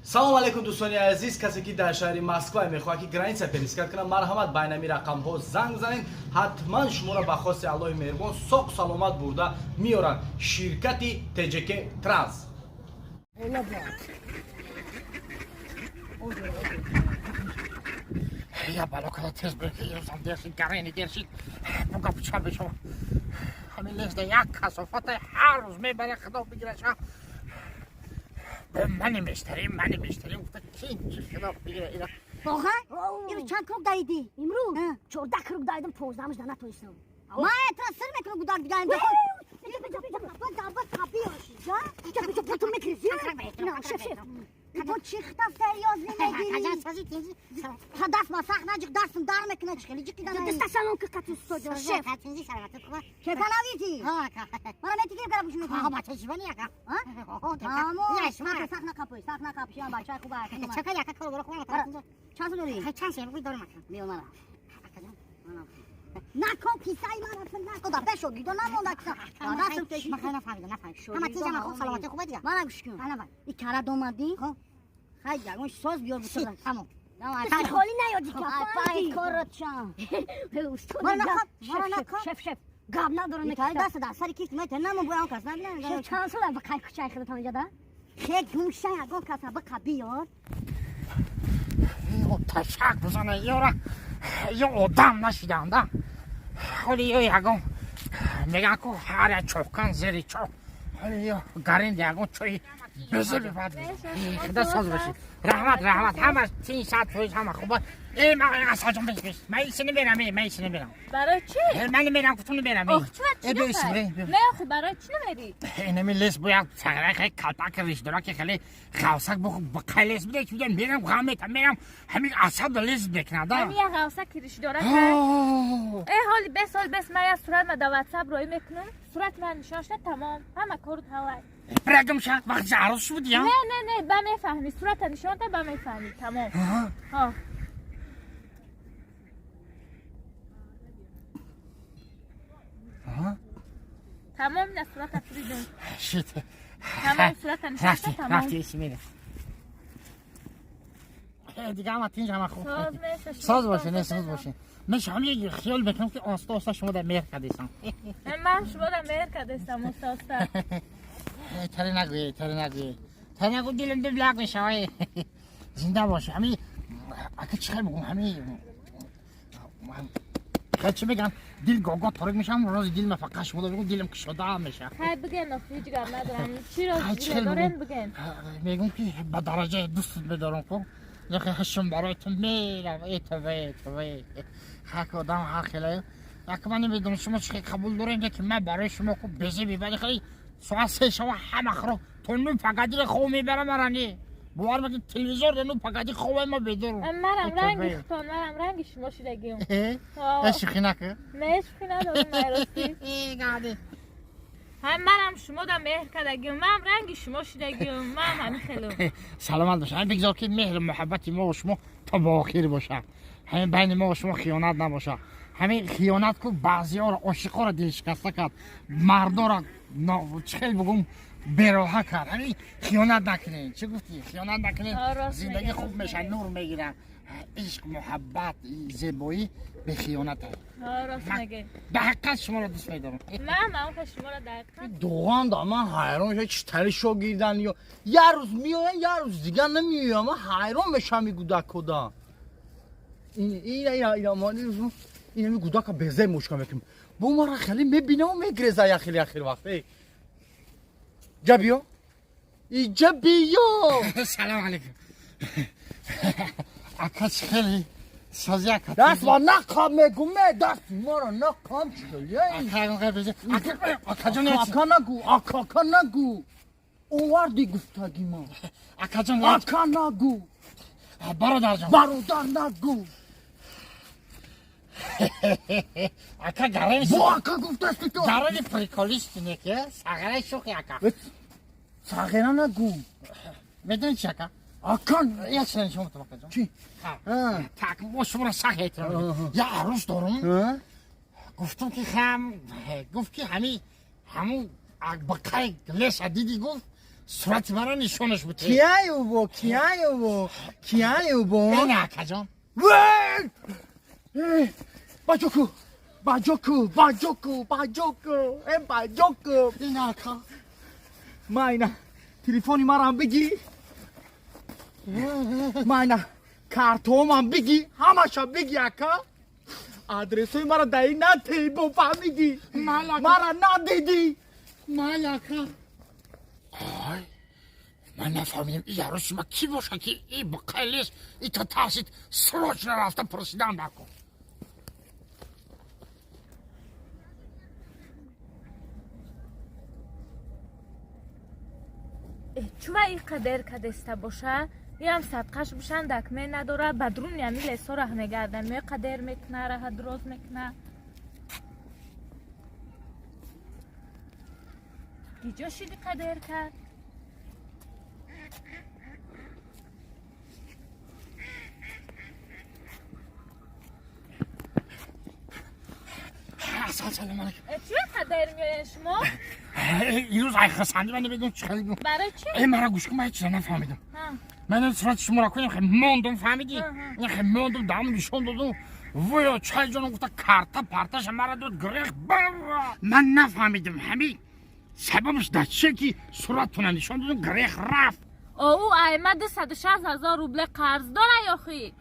салом алейкум дӯстони азиз. касе ки дар шаҳри москва мехоҳад ки граница перескат кунад, марҳамат ба инами рақамҳо занг занед. ҳатман шуморо ба хости аллоҳи меҳрубон соқ саломат бурда меоранд ширкати тҷк транс. Я балокада тез бекирам дершид гарени дершид буга пича бешо ҳамин лезда як касофата ҳар рӯз мебаре худо бигираша мани мештарим гуфта ки худо бигира ира واقعا؟ اینو چند کروک دایدی؟ امروز؟ 14 کروک دایدم 15 تا نتونستم. ما اعتراض سر میکنم گودار دیدن بخون. بجا دعوت کپی هاشی. بجا پتون میکریزی؟ نه شف. تو چی خدا سریاز نمیگیری؟ کجا سازی تیزی؟ تا دست ما سخت نجیک دستم در میکنه چخلی جیکی دانه. دست سالون که کتوس تو جا. شف. کتوسی سرعت خوبه. که کناویتی؟ ها. من میتی که کرا بشونی. ها بچه چیونی اکا. ها؟ تمام. ما سخت نکاپی. سخت نکاپی. شما بچه خوبه. چکه یک کارو برو کنه. چند داری؟ چند سر بگی دارم اکا. میام من. نکن کیسای من اصلا نکن. بشو گیدو نمونده کسا. دستم تشی. من خیلی نفهمیدم. همه چیز من خوب سلامتی خوبه دیگه. من گوش کن. این کارا دومدی؟ خیلی اون ساز بیار بسازم. تمام. نه خالی نیادی که. پای کارت چم. من نکن. شف. گاب ندارم میکنم. دست سری کیست میت نمون برام کس نه. شف چند سال با کای کوچای خودت اینجا ده؟ خیلی گوشه اگه کس با بیار. تشک بزنه یارا یه آدم نشیدم ده حالی یکم میگن که هر چوکان زیری چوک حالی یه گرین یکم چوی بزر بپاد خدا ساز باشید رحمت همه تین ساعت تویش همه خوبه ای من اصلا جون بیش من ایسی نمیرم برای چی؟ من نمیرم که تو نمیرم چی نفر؟ نه خب برای چی نمیری؟ اینمی لیست باید سگره خیلی کلپک ریش دارا که خیلی خواسک با خیلی لیست بده که بودن میرم همین اصاب در لیست بکنه دا همین یه خواسک ریش دارا که ای حالی بس من یه صورت من دا واتساپ روی میکنم صورت من نشانش نه تمام همه کارت هوای برگم شد وقت عروس شد یا؟ نه با میفهمی صورت نشان ده با میفهمی تمام ها تمام نه صورت فریدون شیت تمام صورت نشان ده تمام رفتی ایسی میره دیگه همه تینج همه خوب ساز باشه میشه هم یه خیال بکنم که آستا شما در مهر کدیسم من شما در مهر کدیسم آستا تره نگوی دیلم ببلغ میشه زنده باشه همین اگه چه بگم همین چی بگم دیل گاگا تارک میشم راز دیل مفقه شما بگم دیلم کشاده هم میشه های بگن هیچ گپ ندارم چی راز دیل دارن بگن میگم که با درجه دوست بدارم که یکی هشم برایتون میرم ایتوی حق آدم هر خیلی اگه من نمیدونم شما چی قبول دارین که من برای شما خوب بزی بیبری خیلی سواسه شما همه خرو تونم فقطی خوب میبرم مرانی بوار مگه تلویزیون رنو فقطی خوبه ما بدارم منم رنگی شما شدگیم اشخی نکه؟ نه اشخی ندارم نرسی منم شما در مهر کدگیم من رنگی شما شدگیم من همین خیلی سلامت باشه همین بگذار که مهر محبتی ما و شما تا با آخر باشه همین بین ما و شما خیانت نباشه همین خیانت که بعضی ها را عاشقا را دل شکسته کرد مردا را چخیل بگم براحه کرد همین خیانت نکنین چه گفتی؟ خیانت نکنین زندگی خوب میشه نور میگیرن عشق محبت زیبایی به خیانت هست راست میگه به حقیقت شما را دوست میدارم من که شما را دقیقا دوغان دا من حیران میشه چی تری شاگردن یا یه روز میاین یه روز دیگه نمیایم من حیران بشم این گودک کدا این مالی این گودک بزه مشکل میکنم با ما را خیلی میبینه و میگریزه یا خیلی آخر وقت جا بیا سلام علیکم اکاش خیلی سازی اکا دست ما نقام میگم دست ما را نقام چلی اکا نگو اووردی گفتگی ما اکا نگو برادر نگو اکا گرین با اکا گفته تو گرین پریکالیست نیکه ساگره شوخی اکا ساگره نگو میدونی چی اکا؟ اکا یه چیزی شما تو بکن چی؟ تاک ما شما را ساگه ایترم یه عروس دارم گفتم که گفت که همون با کای لیس دیدی گفت صورت مرا نشونش بده کیایو بو این اکا جان باجوکو این اکا ماینا تلفنی مرا هم بگی ماینا کارتوم هم بگی همشا بگی اکا آدرسوی مرا دایی نتی بو فهمیدی مرا ندیدی مالکا آی من نفهمیدم این یارو شما کی باشه که این بقیلیست این تا تحصیل سروچ رفته پرسیدن بکن چوه این قدر کدسته باشه یه هم صدقش بشن دکمه نداره بدرون یعنی لیسا ره میگردن می قدر میکنه ره دراز میکنه دیجا شیدی قدر کرد سلام علیکم چوه قدر میگن شما؟ این روز ایخه سندی من نمیدونم چی خیلی برای چی؟ این مرا گوش کن من چیزا نفهمیدم ها. من صورت شما را کنیم خیلی موندم فهمیدی؟ این خیلی موندم دام نشون دادم ویا چای جانم گفته کارتا پارتاش مرا داد گریخ من نفهمیدم همین سببش در چیه که صورتتونه نشون دادم گریخ رفت او احمد 260,000 روبل قرض داره یا خی؟